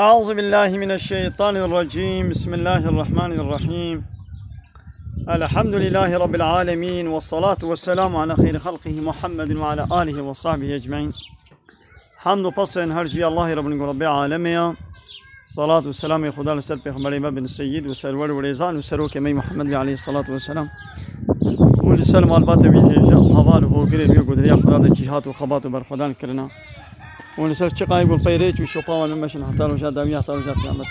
أعوذ بالله من الشيطان الرجيم بسم الله الرحمن الرحيم الحمد لله رب العالمين والصلاة والسلام على خير خلقه محمد وعلى آله وصحبه أجمعين حمد و پسن هر جوی الله رب رب العالمين صلاة والسلام خدا لسر پیغمبر بن السيد و سرور و ریزان و سروک می محمد عليه الصلاة والسلام و لسلم البات بیجا حوال و گریب و گدری خدا د جهاد و خبات و برخدان کرنا و لسر چقای گل پیریچ و شپا و نمشن حتی روشا داوی حتی روشا قیامت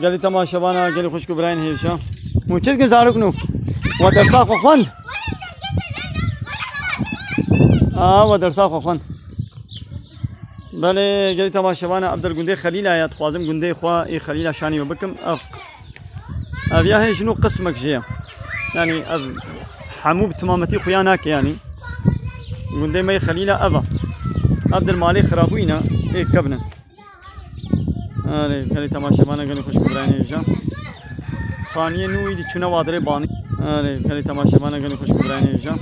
گلی تماشاوانا گلی خوشکو براین هیشا موچت که زارو کنو و درسا خوند و درسا خوند بله گلی تماشاوانا عبدال گنده خلیل آیات خوازم گنده خوا ای خلیل شانی و بکم اف یاهی جنو قسمك جيه يعني حموب تمامتي خياناك يعني قندي مي خليلة أبا عبد المالك خرابوينا إيه كبنا قال تماشا بانا قال خوش كبراني إيجا خانية نوي دي چنا وادري باني قال تماشا بانا قال خوش كبراني إيجا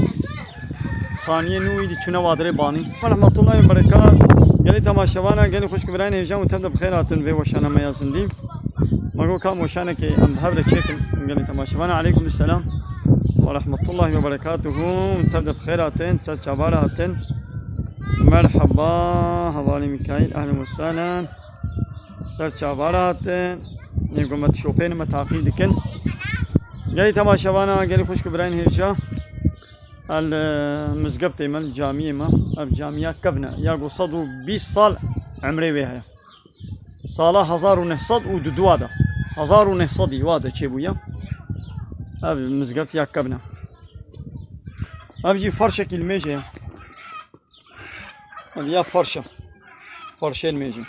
خانية نوي دي چنا وادري باني ورحمة الله وبركاته قال تماشا بانا قال خوش كبراني إيجا وتبدأ بخيراتن في وشانا ما يزندي مقو كام وشانا كي أم بحبر تشيكن قال تماشا بانا عليكم السلام ورحمة الله وبركاته تبدأ بخيراتن سرچاباراتن مرحبا حوالي ميكائيل أهلا وسهلا سرچاباراتن يقوم تشوفين متاقيد كن جاي تماشاوانا قالي خوش كبرين هيجا المزقب تيمن الجامعة ما الجامعة كبنا ياقو صدو 20 صال عمري بها صالة 1900 وددوادا 1900 وادا چه اب مزقبت يا كبنا اب جي فرشة الميجي اب يا فرشة الميجي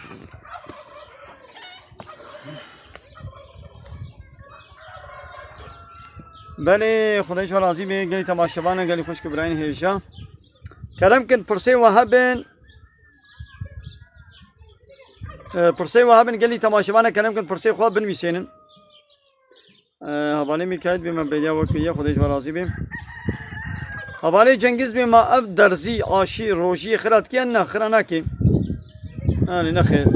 بله خدایش راضی به گلی تماشاوانا گلی خوش کبراین هیجا کلام کن پرسه وهابن گلی تماشاوانا کلام کن پرسه خواب بن میسینن حواله میکرد به من بیا وکیه خدایش راضی به حواله جنگیز به ما اب درزی آشی روجی خرات کی نه خرانا کی نه خیر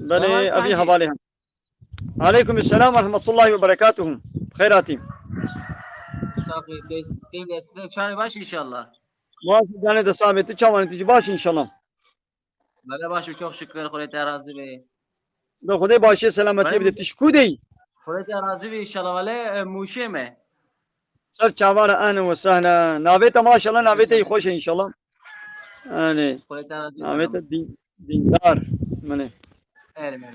بله ابي حواله عليكم السلام ورحمة الله وبركاته خيراتي شاني باش ان شاء الله ماشي جاني ده ثابت تشاوان تجي باش ان شاء الله بله باش çok şükür خدایت راضی به ده خدای باشه سلامتی بده تشکو دی خدایت راضی به ان شاء الله ولی موشه مه سر چاوار اهلا وسهلا ناویت ما شاء الله ناویت خوش ان شاء الله انا خدایت راضی ناویت دیندار منه اله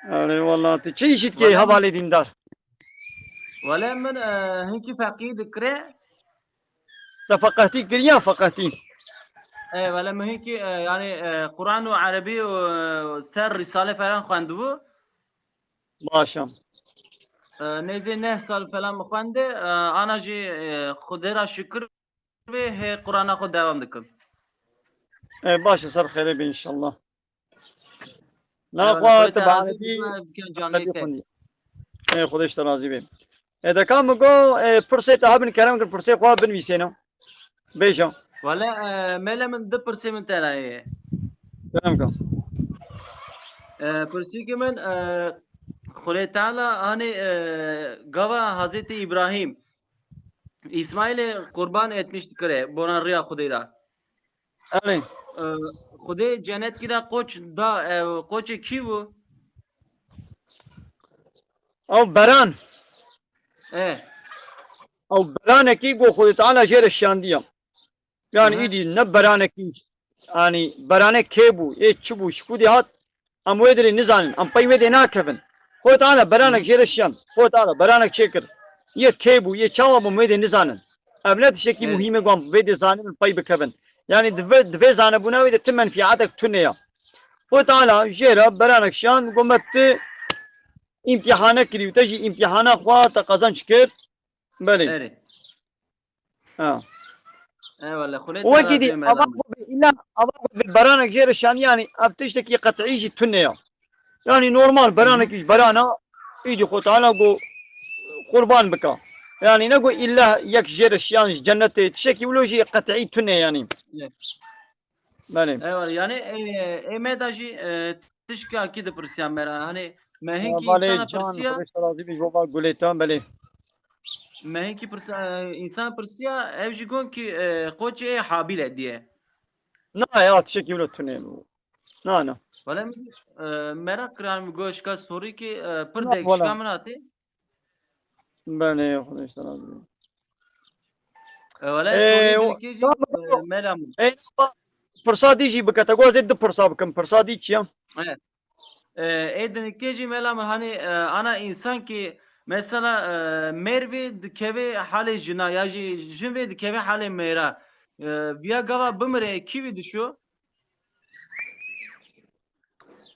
اره والله تشي شيت كي حواله دیندار ولی من هنکی فقید کره تفقهتي كريا فقهتي ولی من هنکی yani قرآن و عربی و سر رساله falan خواندو ماشا نزد 9 سال falan خونده آنا جی خدا را شکر به قرآن خود دوام دکم باشا صار خير ان شاء الله لا قوة تبعتي خودش راضي به اذا كان مگو پرسه تهابن كلام كن پرسه خواب بن ويسينو بيشو ولا ملا من ده پرسه من تلاقيه تمام كم پرسه که من خدای تعالی hani gava Hazreti İbrahim İsmail'i kurban etmişti kare bonan riya Khudayda. أهلا Khuday cennet kida koç da koç ki bu? أو بران أو برانك يقول خذ تعالى جير الشاندية يعني إيدي نبرانك يعني برانك كيبو إيه تشبو شكودي هات أم ويدري نزان أم بيودي ناكفن خذ تعالى برانك جير الشام خذ تعالى برانك شكر يه كيبو يه شاوا بمويدي نزانن أبنات شكي مهمة قام بيدي زانن باي بكفن يعني دفي زانبونا ويدي تمن في عادك تنيا خذ تعالى جيرا برانك شان قمت امتحانك كريو تجي امتحانك خواتا قزان شكر بله ولا خليت وكذي إلا برانك جير الشان يعني أبتشتكي قطعيجي تنيا يعني نورمال برانك إيش برانا يجي خو تعالى قو قربان بكا يعني نقول إلا يك جرش يعني جنة تشكي ولوجي قطعي تنه يعني بله Evet yani emedajı tişka akide pırsyan mera hani mehenki بله insana جان pırsiya خودش راضی بی جواب گلیتان بله mehenki pırsiya insana pırsiya evjigon ki koçe habile diye. نه یا تشکي ولو تنه نه نه Valla merak kıran goş ka soru ki pır نه dek ولا şika menati. بله خودش راضی بی Valla soruyu dinleyeceğim تمام meram. ايه فرصادي جي بكتا زد فرصة بكم فرصادي تشيا Evet. Dinleyeceğim meram hani ana insan ki mesela merve dikeve hale jina ya jinve dikeve hale mera. Via gava bımre kivi düşüyor.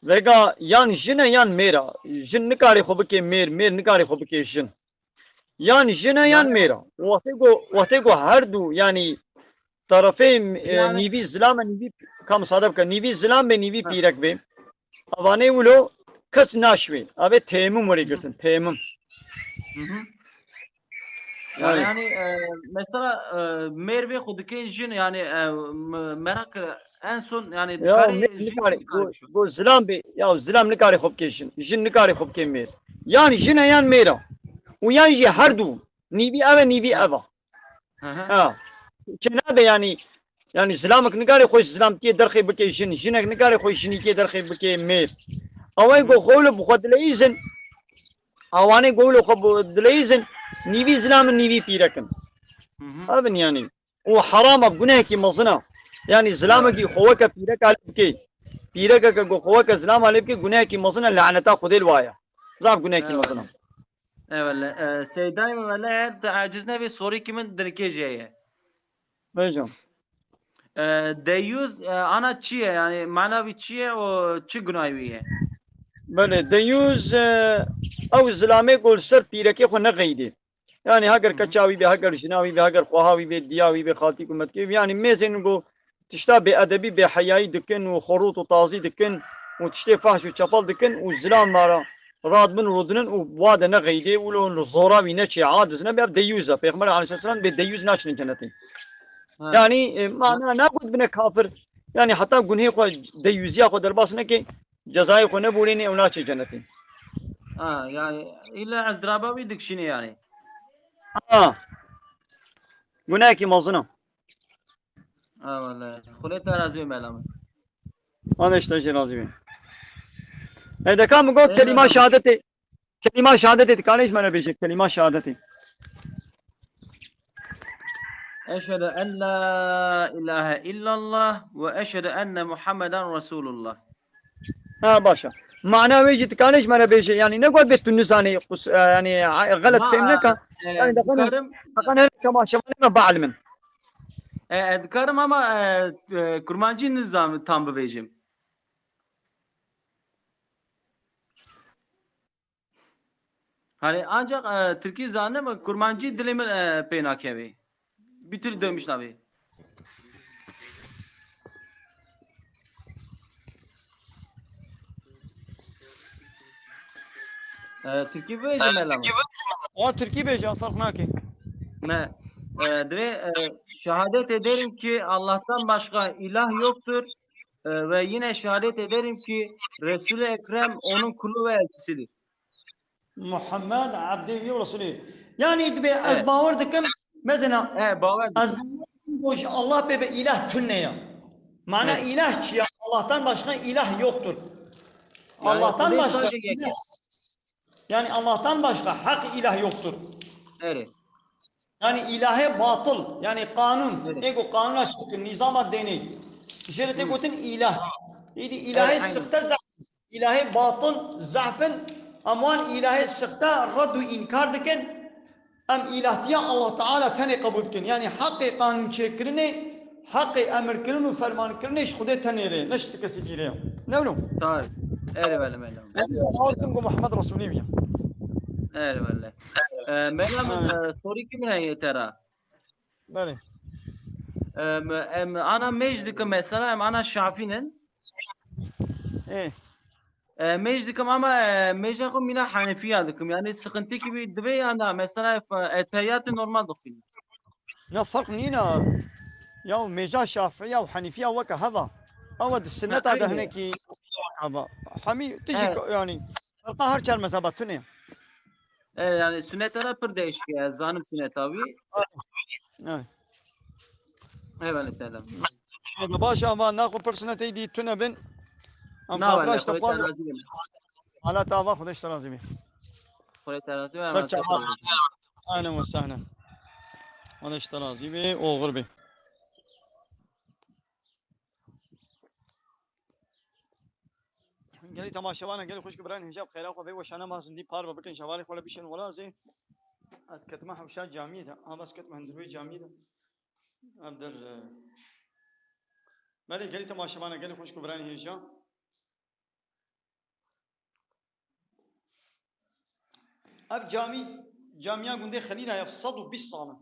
ويقا يان جنا يان ميرا جن نكاري خو بكي مير نكاري خو بكي جن يان جنا يان Yani ميرا وثيقو هردو يعني طرفين yani نيبي زلام نيبي كم صادب كان نيبي زلام بي نيبي ha, بيرك بي اواني ولو كس ناشوي ابي تيمم وري hı hı, قلتن تيمم hı hı. Yani يعني hani mesela Merve Hudike jin yani merak en son yani يا مير dikari jin نكاري ki dikari şu. جو زلام بي يا زلام نكاري خو بكي جن نكاري خو بكي مير يعني جنا يان ميرا ويان جي Hı hı. هردو نيبي ابا نيبي Evet. ابا Hı hı. اه كنابه يعني زلامك نقاري خوش زلام تي درخي بكي جنك نقاري خوش جني تي درخي بكي ميل Hı اوي hı. قو خول بخد ليزن اواني قولوا خب دليزن نيبي زلام نيبي بيركن Hı hı. ابن يعني وحرام بقناكي مظنا يعني Evet. زلامك خوك بيرك على بكي بيرك قو خوك زلام على بكي قناكي مظنا لعنتا خذ الوايا زاب قناكي Evet. مظنا Evet. Seydayım valla eğer acizne bir soru kimin dirkeceği. بيجون Deyyuz ana çiye yani manavi çiye o çi günahviye. بله ديوز او زلامي قول سر بيرك خو نغيدي يعني هاجر Hı hı. كتشاوي به هاجر جناوي به هاجر خواهاوي به دياوي به خالتي كمت كيف يعني ميزن جو تشتا بأدبي بحياي دكن وخروط وطازي دكن وتشتي فحش وشابال دكن والزلام مارا راد من رودنن وواد نغيدي ولو الزوراوي نشي عادز نبي ديوزا بيغمر عليه الصلاة والسلام بديوز ناشن جنتي Ha. يعني معناه ناخذ بنا كافر يعني حتى قنيه خو ديوزيا خو درباسنا كي جزاي خو نبوليني وناشي جنتي Ha yani illa azdrabavi dikşini yani. اه قناكي مظنه Ha valla. Kule terazi melamı. انا اشتري راضي اذا كان بقول Ey كلمات melamı. شهادتي كلمات شهادتي كان ايش معنى بيجي كلمات شهادتي Eşhedü en la ilahe illallah ve eşhedü enne Muhammeden Resulullah. ها باشا معناه بيجي كان ايش معنى بيجي يعني نقعد بيت النساني يعني غلط Ma فهمناك يعني دخلنا dikarım دخلنا كما شمال ما بعلم dikarım ama kurmancı nizamı tam bebecim. Hani ancak Türkiye zannım kurmancı dilimi peynakevi. Bir tür dönmüş navi. Türkiye bebecim melamı. اه تركي بيجي فرق ماكي Me şehadet ederim ki Allah'tan başka ilah yoktur. Ve yine şehadet ederim ki Resul-i Ekrem onun kulu ve elçisidir. محمد عبده ورسوله يعني تبي از Evet. باور دكم مثلا Baver az dikim. boş Allah be ilah tünne ya. Mana Evet. ilah çiya Allah'tan başka ilah yoktur. Yani Allah'tan Kudüs başka sadece ilah yeke. yani Allah'tan başka hak ilah yoktur. Evet. Yani ilahe batıl yani kanun. Evet. Ego kanun açıktır. Nizama deney. Şerite Hı. gotin ilah. İdi Evet. ilahe Aynen. sıkta ilahe batıl zafın aman ilahe sıkta raddu inkar diken em ilahtiya Allah Teala tane kabul diken. Yani hakkı kanun çekirine hakkı emir kirin ve ferman kirin eş kude tenere. Neşti kesi dire. Ne bileyim. Tabii. Evet. Melam. Ben de ağırtım bu Muhammed Resulü'yüm ya. Evet. Melamın soru kimin yetera? Böyle. Ana mecdiki mesela ana şafinin Eh. mecdikim ama mecdikim mina Hanefiya dikim. Yani sıkıntı gibi dibe yana mesela etiyatı normal dikim. نا فرق نينا يا ميجا شافعية وحنيفية وكا هذا أو السنة هذا Aynı. هناك هذا حمي تجي Evet. يعني فرقها هر كان مذهبات تنين Yani sünnetler pır değişik ya. Zanım sünnet abi. Evet selam. هذا باشا ما ناخذ برسنة دي تنا بن أم Ne خاطراش vallahi Kur'an تقوى terazi gibi. على تابا خذش ترازي بي Kur'an terazi ve hemen سكت tekrar edeceğim. أهلا وسهلا خذش ترازي بي أوغر بي قال لي تماشى وانا قال لي خش كبران هجاب خير اخو بي وش انا ما زندي بار بكن شوالك ولا بيشن ولا زين كتمها وشات جاميده ها بس كتمها هندوي جاميده ابدر مالي قال لي تماشى وانا قال لي خش كبران هجاب اب جامعه گنده خلينا يا 120 سال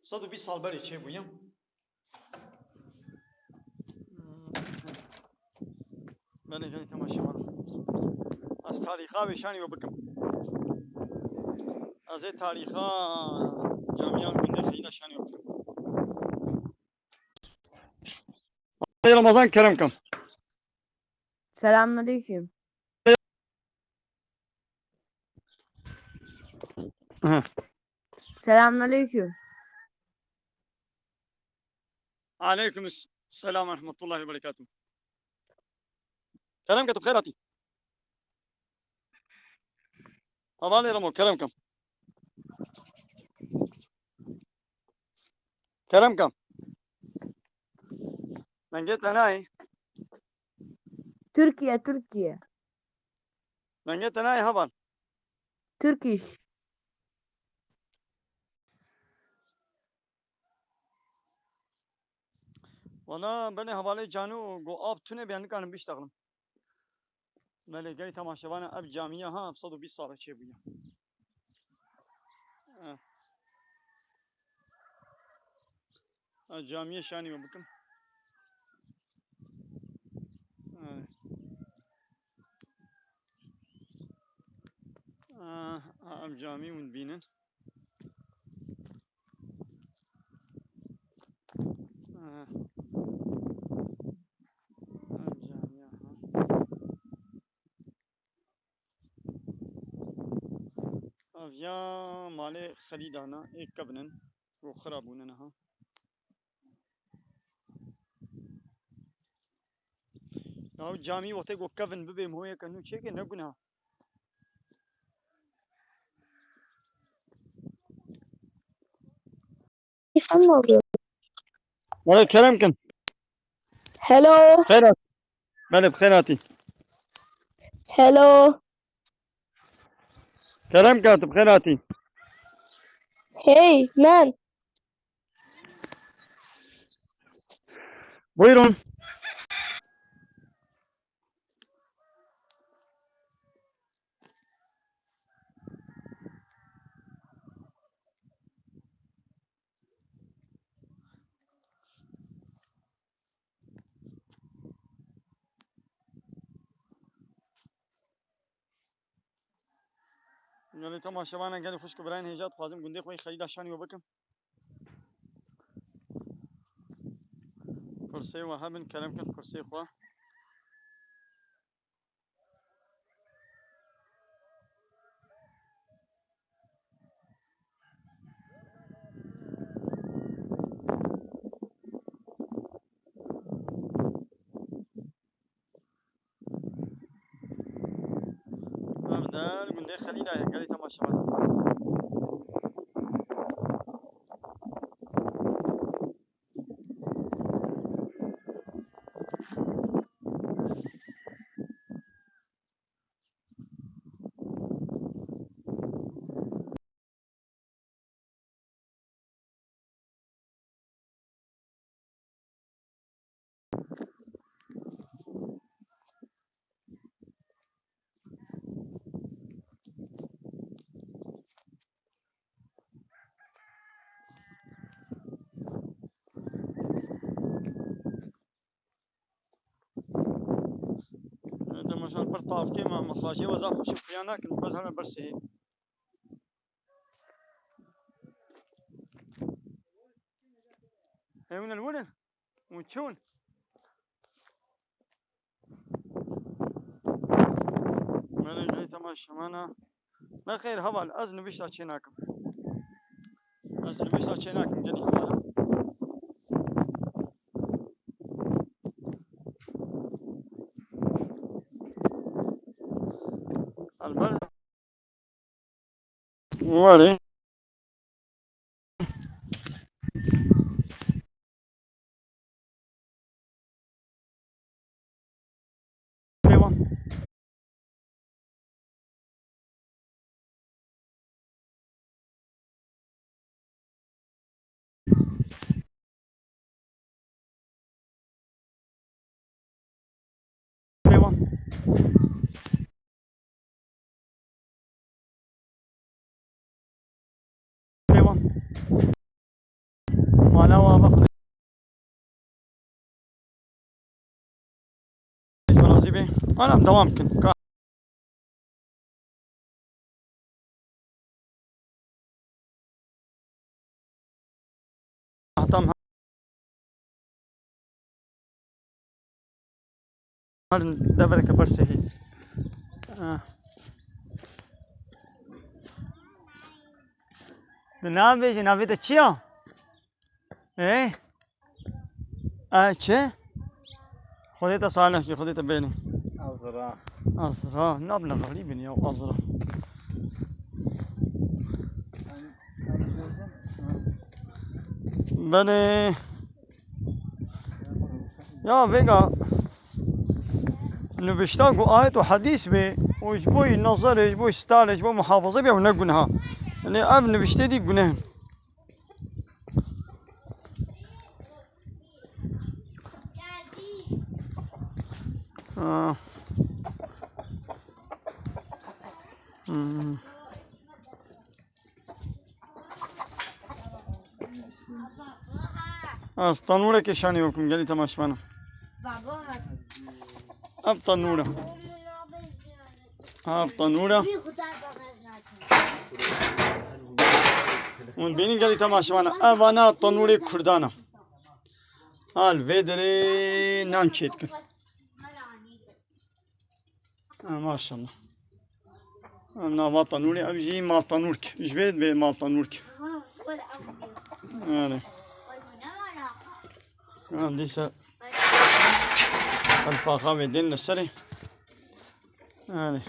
120 سال بري چه بويا مالي قال لي تماشى وانا از تاريخا بشاني وبكم از تاريخا جامعه گنده خلينا شاني وبكم رمضان كرمكم Selamünaleyküm. ها Selamünaleyküm. عليكم السلام ورحمة الله وبركاته كلامك بخيراتي طبعا رمو كلامكم كلامكم من جيت هناي Türkiye, Türkiye. من جيت هناي هبل Türk iş. والله بني هبالي جانو جو اب تونه بيان كان بيشتغلم مالي جاي تماشى وانا اب جامعة ها بصدو 20 سالة شي بويا الجامعة شاني وبكم اب جامعة ونبينن اب جامعة ها افيا مالي خليل هنا ايه كبنن وخرابونن ها او جامعة وقت جو كفن ببي مهوية كنو چه که نگونه Sen mi oluyor? ولا كلامكم Hello. خيرات مالي بخيراتي Hello. كلام كاتب خيراتي Hey man. buyurun قال لي تماشى وانا قال لي خش كبران هجات خازم قندي خوي خليل عشاني وبكم كرسي وهبن كلام كان كرسي خوا ابدا قندي خليل قال لي تماشى وانا مشان برطاف كيما مساجي وزاف نشوف خيانة لكن بس هذا برسي هي من الولد وتشون من جاي تماشى معنا لا خير هبل أزن بيشتا تشيناكم أزن بيشتا تشيناكم جاني هبل البرز واري وانا واضح راسي به انا تمام كن احتم هل دبرك برسه جناب جنابی تو چیا؟ چه؟ خودت صالح کی خودت بینی أزرع ازرا نبلا غریب نیا ازرا بله یا بگا نوشتا گو آیت و حدیث به و اجبوی نظر اجبوی استال اجبوی محافظه به و نگونها یعنی اب نوشته دی گونه از تنوره که شانی بکن گلی تماشمانم اب تنوره اب تنوره اون بینی گلی تماشمانم اب انا تنوره کردانم حال ویدره نان چید کن ماشاءالله انا تنوري ابجي مال تنورك جويد به مال تنورك يعني لسه الفاخامة دين السري يعني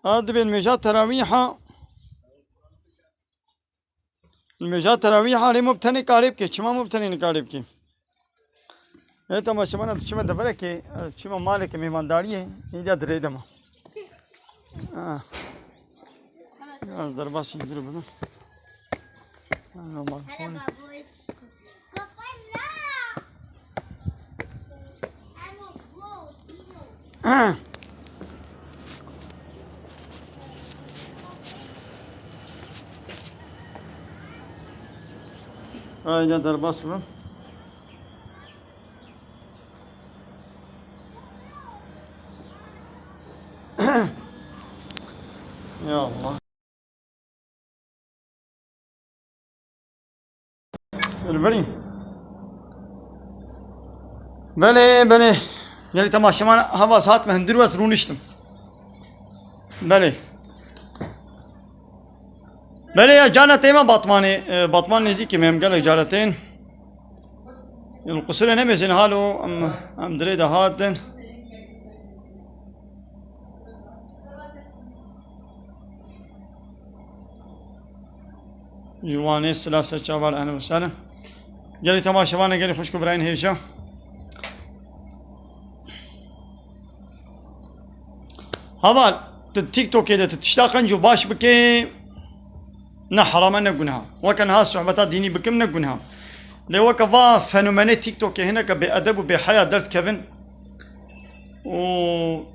هذا بالمجال تراويحة المجال تراويحة ليه مبتني قارب كي شما مبتني قارب كي ये तो मशमना तो चीमा दबरे के चीमा माले के मेहमानदारी है ये जा दरे दमा आज दरबार से इधर बना नॉर्मल जा दरबार से يا الله البري بله بله يعني تماشى معنا هوا ساعات مهندر وزرونشتم بله بله يا جانا تيما باطمان نزي كي مهم قال جارتين القصر هنا مزين حالو ام دريده هاتن يواني السلاف سچاوال اهلا وسهلا جالي تماشى وانا قالي خوشكو براين هيشا هذا التيك توك اذا تشتاقن جو باش بكي نحرم نقولها وكان ها صحبتات ديني بكم نقولها لو كفا فنوماني تيك توك هنا بأدب وبحياة درت كيفن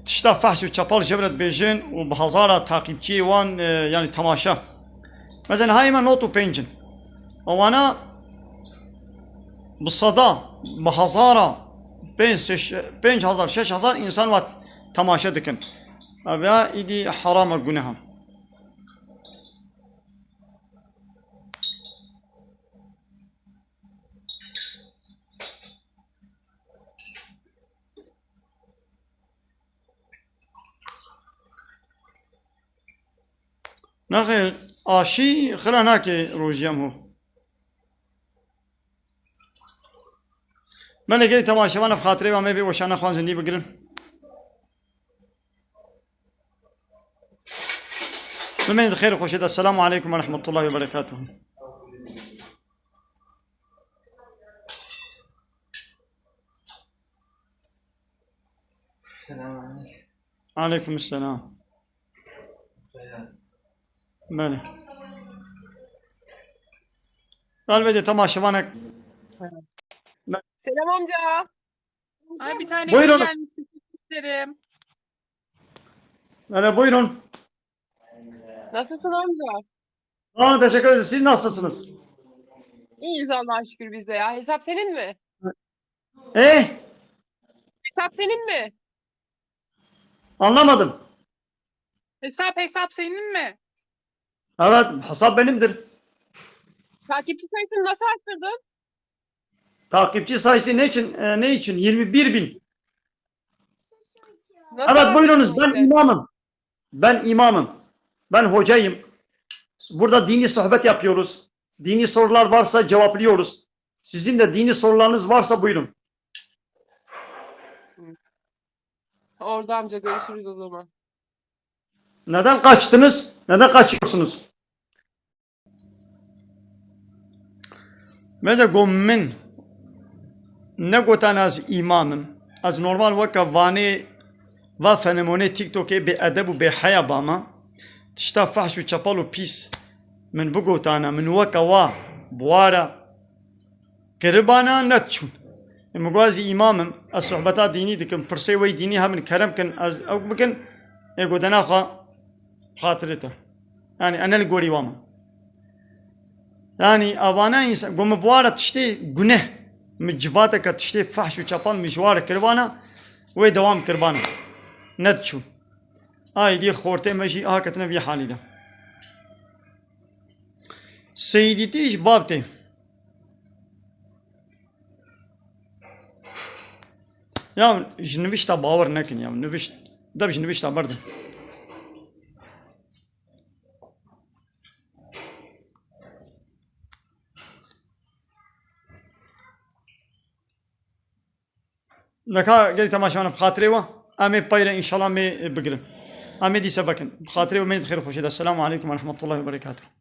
تشتا فحش و چپال جبرت بیجن و به هزارا تاقیبچی وان یعنی تماشا مثلا هاي ما نوتو بينجن وانا بالصدا بهزارا بين هزار 6000 انسان وات تماشا دكن ابا ايدي حرام گناها نخير آشی خلا ناکه روزیم هو من اگه تماشاوان بخاطره و می وشانه خوان زندی بگیرن من خير خوشید السلام علیکم و رحمت الله و برکاته السلام عليكم. علیکم السلام بله البته تماشاوان Selam amca. Ay bir tane Buyurun. gül gelmiş. Teşekkür ederim. Buyurun. Buyurun. Nasılsın amca? Teşekkür ederiz. Siz nasılsınız? İyiyiz Allah'a şükür biz de ya. Hesap senin mi? Eh? Hesap senin mi? Anlamadım. Hesap senin mi? Evet, hesap benimdir. Takipçi sayısını nasıl arttırdın? Takipçi sayısı ne için? 21.000. Nasıl Evet buyurunuz. arttırdın Ben işte? imamım. Ben imamım. Ben hocayım. Burada dini sohbet yapıyoruz. Dini sorular varsa cevaplıyoruz. Sizin de dini sorularınız varsa buyurun. Orada amca görüşürüz o zaman. Neden kaçtınız? Neden kaçıyorsunuz? Mesela gommin ne gotan az imamım. Az normal vaka vani و فنمونه تیک توکی به ادب و به حیا باما تشتا فحش و چپال و پیس من بگوتانا من وکوا بوارا کربانا نتشون مگوازی امامم از صحبتا دینی دکم پرسی وی دینی هم من کرم کن از او بکن اگو دنا خاطرته يعني انا القولي واما يعني ابانا انسان قوم بوارا تشتي گنه مجفاتك تشتي فحش و چپال مشوار کربانا وی دوام کربانا ندشون دي خورتي ماشي كتنا في حالي ده سيدتيش بابتي يا جنبشتا باور نكن يا نبشت ده جنبشتا برضه لكا قلت تماشا انا بخاطري امي بايره ان شاء الله مي بقرم امي دي سبكن بخاطري ومن خير خوشي السلام عليكم ورحمه الله وبركاته